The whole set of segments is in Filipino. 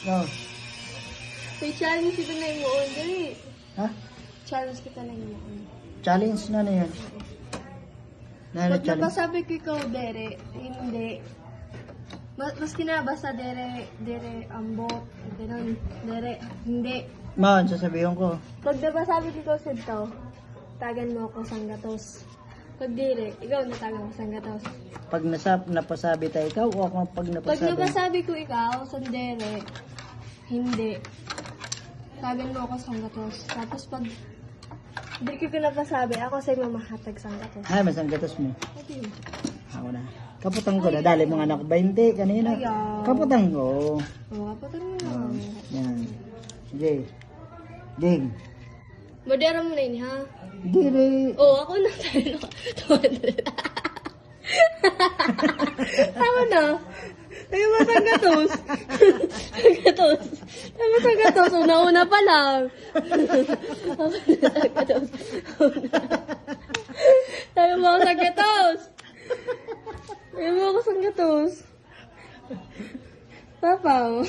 Oh. May challenge kita na yung moon, dali. Ha? Challenge kita na yung moon. Challenge na na yan. Pag nabasabi ko ikaw, dere, hindi. Mas kinabasa, dere, ambot, gano'n, dere, hindi. Man, sasabihin ko. Pag nabasabi ko ikaw, Sinto, tagan mo ako sanggatos. Pag dere, ikaw natagan mo sanggatos. Pag napasabi tayo ikaw o ako pag Pag napasabi? nabasabi ko ikaw, sandere, hindi. Tagan mo ako sanggatos. Tapos pag hindi ko napasabi, ako sa'yo mamahatag sanggatos. Ay, masanggatos mo. Okay. Ako na. Kaputang ko na. Dali mga anak 20 kanina. Ayaw. Kaputang ko. Oo, kapatid mo na. Yan. Sige. Dig. Madera mo na yun, ha? Diri. Oo, ako na tayo. Tama na. Tayo mo sanggatos. Sanggatos. Tayo mo sanggatos. Una-una pa lang. Sanggatos. Tayo mo sanggatos. Tayo mo ako sanggatos. Papa.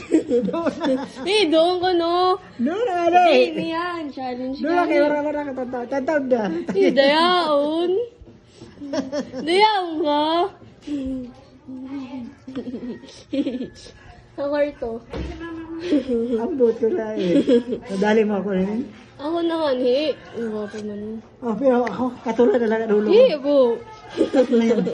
Eh, doon ko, no? Doon na nga Eh, yan. Challenge Doon na kayo ka. wala ka tatawad na. Eh, dayaon. Dayaon ka. Ako ito. Ambot ko na eh. Nadali mo ako rin. Ako naman, he. Ano pa man? Oh, pero ako, katulad na lang ang ulo. Eh, bo. Na yun.